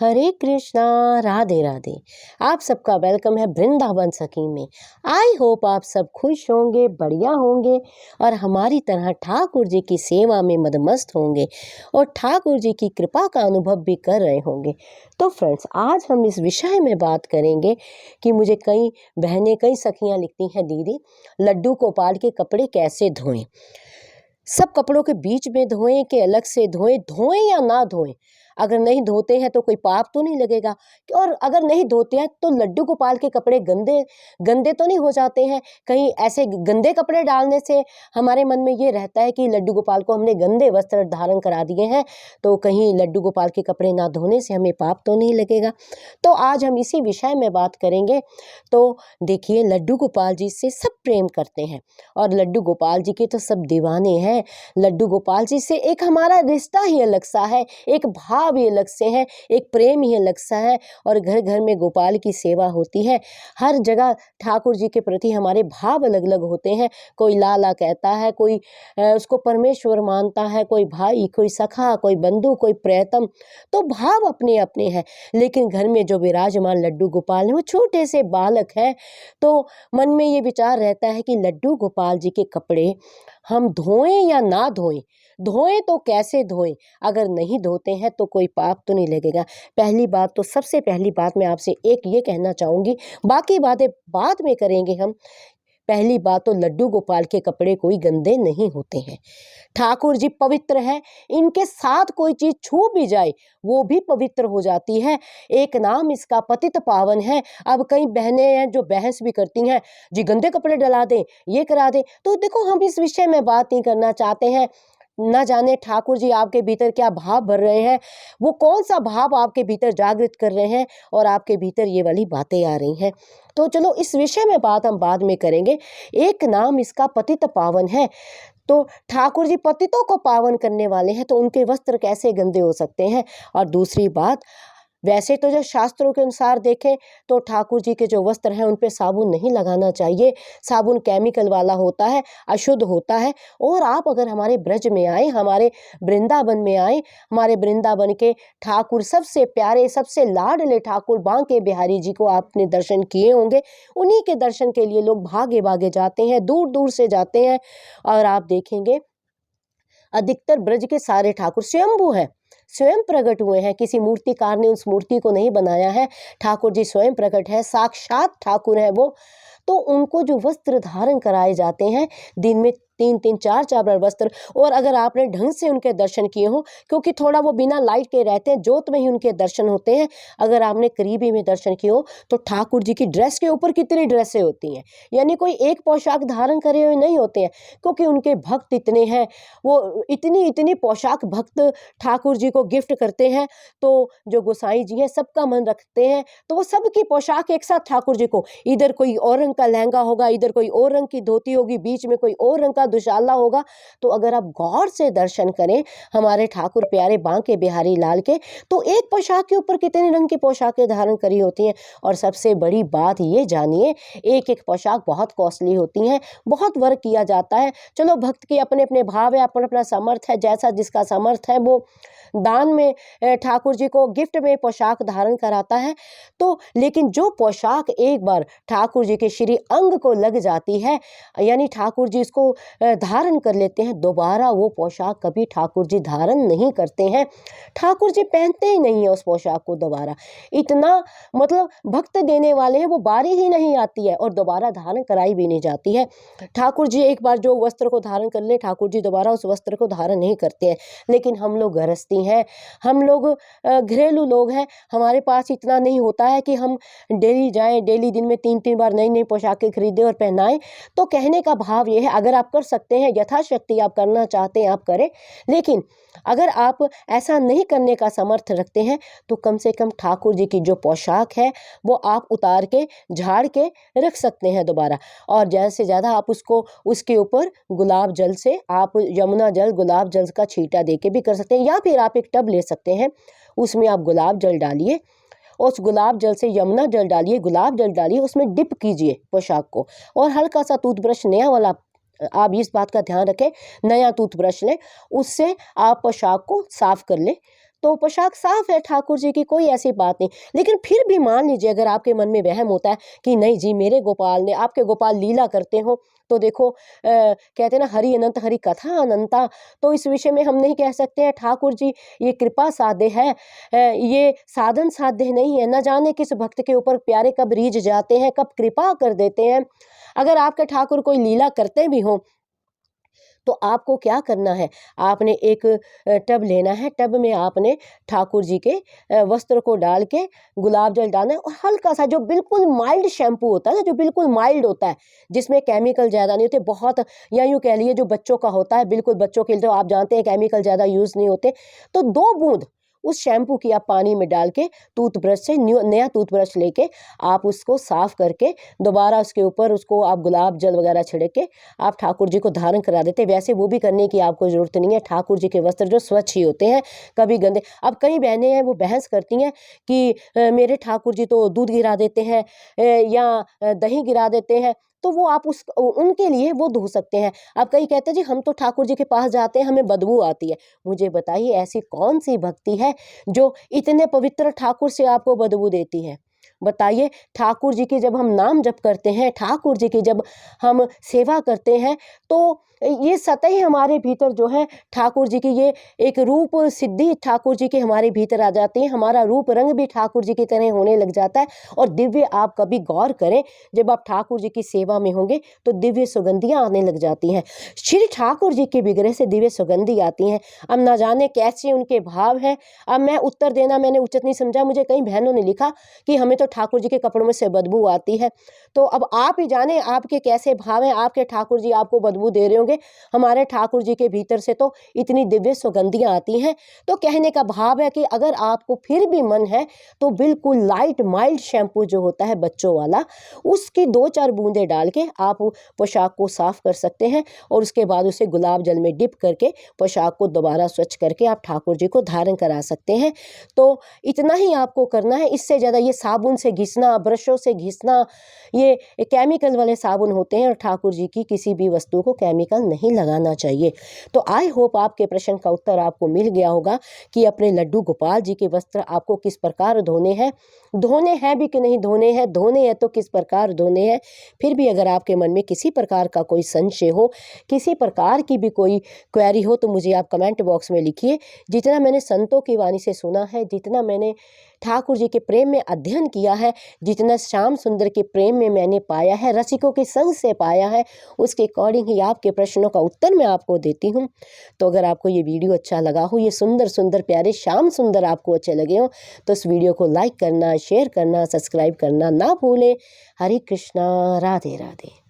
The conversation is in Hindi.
हरे कृष्णा, राधे राधे। आप सबका वेलकम है वृंदावन सखी में। आई होप आप सब खुश होंगे, बढ़िया होंगे और हमारी तरह ठाकुर जी की सेवा में मदमस्त होंगे और ठाकुर जी की कृपा का अनुभव भी कर रहे होंगे। तो फ्रेंड्स, आज हम इस विषय में बात करेंगे कि मुझे कई बहनें, कई सखियां लिखती हैं, दीदी लड्डू गोपाल के कपड़े कैसे धोएं। सब कपड़ों के बीच में धोएं कि अलग से धोएं, धोएं या ना धोएं। अगर नहीं धोते हैं तो कोई पाप तो नहीं लगेगा, और अगर नहीं धोते हैं तो लड्डू गोपाल के कपड़े गंदे गंदे तो नहीं हो जाते हैं। कहीं ऐसे गंदे कपड़े डालने से हमारे मन में ये रहता है कि लड्डू गोपाल को हमने गंदे वस्त्र धारण करा दिए हैं, तो कहीं लड्डू गोपाल के कपड़े ना धोने से हमें पाप तो नहीं लगेगा। तो आज हम इसी विषय में बात करेंगे। तो देखिए, लड्डू गोपाल जी से सब प्रेम करते हैं और लड्डू गोपाल जी के तो सब दीवाने हैं। लड्डू गोपाल जी से एक हमारा रिश्ता ही अलग सा है, एक भाव ही अलग से है, एक प्रेम ही अलग सा है। और घर घर में गोपाल की सेवा होती है। हर जगह ठाकुर जी के प्रति हमारे भाव अलग अलग होते हैं। कोई लाला कहता है, कोई उसको परमेश्वर मानता है, कोई भाई, कोई सखा, कोई बंधु, कोई प्रियतम। तो भाव अपने अपने हैं। लेकिन घर में जो विराजमान लड्डू गोपाल है वो छोटे से बालक है। तो मन में ये विचार रहता है कि लड्डू गोपाल जी के कपड़े हम धोएं या ना धोएं। धोएं तो कैसे धोएं? अगर नहीं धोते हैं तो कोई पाप तो नहीं लगेगा। पहली बात तो, सबसे पहली बात मैं आपसे एक ये कहना चाहूँगी, बाकी बातें बाद में करेंगे हम। पहली बात तो, लड्डू गोपाल के कपड़े कोई गंदे नहीं होते हैं। ठाकुर जी पवित्र है, इनके साथ कोई चीज छू भी जाए वो भी पवित्र हो जाती है। एक नाम इसका पतित पावन है। अब कई बहनें हैं जो बहस भी करती हैं, जी गंदे कपड़े डला दें, ये करा दें। तो देखो, हम इस विषय में बात नहीं करना चाहते हैं। न जाने ठाकुर जी आपके भीतर क्या भाव भर रहे हैं, वो कौन सा भाव आपके भीतर जागृत कर रहे हैं और आपके भीतर ये वाली बातें आ रही हैं। तो चलो, इस विषय में बात हम बाद में करेंगे। एक नाम इसका पतित पावन है। तो ठाकुर जी पतितों को पावन करने वाले हैं, तो उनके वस्त्र कैसे गंदे हो सकते हैं। और दूसरी बात, वैसे तो जो शास्त्रों के अनुसार देखें तो ठाकुर जी के जो वस्त्र हैं उन पे साबुन नहीं लगाना चाहिए। साबुन केमिकल वाला होता है, अशुद्ध होता है। और आप अगर हमारे ब्रज में आए, हमारे वृंदावन में आए, हमारे वृंदावन के ठाकुर, सबसे प्यारे, सबसे लाडले ठाकुर बांके बिहारी जी को आपने दर्शन किए होंगे। उन्हीं के दर्शन के लिए लोग भागे भागे जाते हैं, दूर दूर से जाते हैं। और आप देखेंगे, अधिकतर ब्रज के सारे ठाकुर स्वयंभू हैं, स्वयं प्रकट हुए हैं। किसी मूर्तिकार ने उस मूर्ति को नहीं बनाया है। ठाकुर जी स्वयं प्रकट है, साक्षात ठाकुर है वो। तो उनको जो वस्त्र धारण कराए जाते हैं, दिन में 3-3 4-4 बार वस्त्र, और अगर आपने ढंग से उनके दर्शन किए हो, क्योंकि थोड़ा वो बिना लाइट के रहते हैं, ज्योत में ही उनके दर्शन होते हैं। अगर आपने करीबी में दर्शन किए हो तो ठाकुर जी की ड्रेस के ऊपर कितनी ड्रेसें होती हैं, यानी कोई एक पोशाक धारण करे हुए नहीं होते हैं, क्योंकि उनके भक्त इतने हैं। वो इतनी इतनी पोशाक भक्त ठाकुर जी को गिफ्ट करते हैं। तो जो गोसाई जी हैं सबका मन रखते हैं, तो वो सबकी पोशाक एक साथ ठाकुर जी को, इधर कोई और रंग का लहंगा होगा, इधर कोई और रंग की धोती होगी, बीच में कोई और रंग का दुशाला होगा। तो अगर आप गौर से दर्शन करें हमारे ठाकुर प्यारे बांके बिहारी लाल के, तो एक पोशाक के ऊपर कितने रंग की पोशाकें धारण करी होती हैं। और सबसे बड़ी बात ये जानिए, एक एक पोशाक बहुत कॉस्टली होती हैं, बहुत वर्क किया जाता है। चलो, भक्त के अपने अपने भाव है, अपना अपना समर्थ है, जैसा जिसका समर्थ है वो दान में ठाकुर जी को गिफ्ट में पोशाक धारण कराता है। तो लेकिन जो पोशाक एक बार ठाकुर जी के श्री अंग को लग जाती है, यानी ठाकुर जी इसको धारण कर लेते हैं, दोबारा वो पोशाक कभी ठाकुर जी धारण नहीं करते हैं। ठाकुर जी पहनते ही नहीं है उस पोशाक को दोबारा। इतना मतलब भक्त देने वाले हैं, वो बारी ही नहीं आती है और दोबारा धारण कराई भी नहीं जाती है। ठाकुर जी एक बार जो वस्त्र को धारण कर ले, ठाकुर जी दोबारा उस वस्त्र को धारण नहीं करते हैं। लेकिन हम लोग गृहस्थी हैं, हम लोग घरेलू लोग हैं, हमारे पास इतना नहीं होता है कि हम डेली जाएं, डेली दिन में 3-3 बार नई नई पोशाकें खरीदें और पहनाएं। तो कहने का भाव ये है, अगर आप कर सकते हैं, यथाशक्ति आप करना चाहते हैं, आप करें। लेकिन अगर आप ऐसा नहीं करने का समर्थ रखते हैं तो कम से कम ठाकुर जी की जो पोशाक है वो आप उतार के, झाड़ के रख सकते हैं दोबारा। और ज़्यादा से ज़्यादा आप उसको, उसके ऊपर गुलाब जल से, आप यमुना जल, गुलाब जल का छींटा दे के भी कर सकते हैं। या फिर आप एक टब ले सकते हैं, उसमें आप गुलाब जल डालिए, उस गुलाब जल से यमुना जल डालिए, गुलाब जल डालिए, उसमें डिप कीजिए पोशाक को, और हल्का सा टूथब्रश नया वाला, आप इस बात का ध्यान रखें, नया टूथब्रश लें, उससे आप पोशाक को साफ कर लें। तो पोशाक साफ है ठाकुर जी की, कोई ऐसी बात नहीं। लेकिन फिर भी मान लीजिए अगर आपके मन में वहम होता है कि नहीं जी मेरे गोपाल ने, आपके गोपाल लीला करते हो, तो देखो कहते हैं ना हरि अनंत हरि कथा अनंता, तो इस विषय में हम नहीं कह सकते हैं ठाकुर जी ये कृपा साध्य है, ये साधन साध्य नहीं है। न जाने किस भक्त के ऊपर प्यारे कब रीझ जाते हैं, कब कृपा कर देते हैं। अगर आपके ठाकुर कोई लीला करते भी हों तो आपको क्या करना है, आपने एक टब लेना है, टब में आपने ठाकुर जी के वस्त्र को डाल के गुलाब जल डालना है और हल्का सा जो बिल्कुल माइल्ड शैम्पू होता है ना, जो बिल्कुल माइल्ड होता है, जिसमें केमिकल ज़्यादा नहीं होते, बहुत या यूँ कह लीजिए जो बच्चों का होता है, बिल्कुल बच्चों के लिए तो आप जानते हैं केमिकल ज़्यादा यूज़ नहीं होते। तो 2 बूँद उस शैम्पू की आप पानी में डाल के टूथब्रश से नया टूथब्रश लेके आप उसको साफ़ करके दोबारा उसके ऊपर उसको आप गुलाब जल वगैरह छिड़क के आप ठाकुर जी को धारण करा देते। वैसे वो भी करने की आपको ज़रूरत नहीं है, ठाकुर जी के वस्त्र जो स्वच्छ ही होते हैं, कभी गंदे। अब कई बहनें हैं वो बहस करती हैं कि मेरे ठाकुर जी तो दूध गिरा देते हैं या दही गिरा देते हैं, तो वो आप उनके लिए वो धो सकते हैं। अब कई कहते हैं जी हम तो ठाकुर जी के पास जाते हैं हमें बदबू आती है। मुझे बताइए ऐसी कौन सी भक्ति है जो इतने पवित्र ठाकुर से आपको बदबू देती है? बताइए, ठाकुर जी की जब हम नाम जप करते हैं, ठाकुर जी की जब हम सेवा करते हैं, तो ये सतह ही हमारे भीतर जो है ठाकुर जी की ये एक रूप सिद्धि ठाकुर जी के हमारे भीतर आ जाती है, हमारा रूप रंग भी ठाकुर जी की तरह होने लग जाता है। और दिव्य आप कभी गौर करें, जब आप ठाकुर जी की सेवा में होंगे तो दिव्य सुगंधियाँ आने लग जाती हैं। श्री ठाकुर जी के विग्रह से दिव्य सुगंधी आती हैं। अब ना जाने कैसे उनके भाव हैं। अब मैं उत्तर देना मैंने उचित नहीं समझा, मुझे कई बहनों ने लिखा कि हमें तो ठाकुर जी के कपड़ों में से बदबू आती है। तो अब आप ही जाने आपके कैसे भाव हैं, आपके ठाकुर जी आपको बदबू दे रहे होंगे, हमारे ठाकुर जी के भीतर से तो इतनी दिव्य सुगंधियाँ आती हैं। तो कहने का भाव है कि अगर आपको फिर भी मन है तो बिल्कुल लाइट माइल्ड शैम्पू जो होता है बच्चों वाला, उसकी 2-4 बूंदें डाल के आप पोशाक को साफ कर सकते हैं और उसके बाद उसे गुलाब जल में डिप करके पोशाक को दोबारा स्वच्छ करके आप ठाकुर जी को धारण करा सकते हैं। तो इतना ही आपको करना है, इससे ज़्यादा ये साबुन से घिसना, ब्रशों से घिसना, ये केमिकल वाले साबुन होते हैं और ठाकुर जी की किसी भी वस्तु को केमिकल नहीं लगाना चाहिए। तो आई होप आपके प्रश्न का उत्तर आपको मिल गया होगा कि अपने लड्डू गोपाल जी के वस्त्र आपको किस प्रकार धोने हैं भी कि नहीं धोने हैं तो किस प्रकार धोने हैं। फिर भी अगर आपके मन में किसी प्रकार का कोई संशय हो, किसी प्रकार की भी कोई क्वेरी हो, तो मुझे आप कमेंट बॉक्स में लिखिए। जितना मैंने संतों की वाणी से सुना है, जितना मैंने ठाकुर जी के प्रेम में अध्ययन किया है, जितना श्याम सुंदर के प्रेम में मैंने पाया है, रसिकों के संग से पाया है, उसके अकॉर्डिंग ही आपके प्रश्नों का उत्तर मैं आपको देती हूँ। तो अगर आपको ये वीडियो अच्छा लगा हो, ये सुंदर सुंदर प्यारे श्याम सुंदर आपको अच्छे लगे हो, तो इस वीडियो को लाइक करना, शेयर करना, सब्सक्राइब करना ना भूलें। हरे कृष्णा, राधे राधे।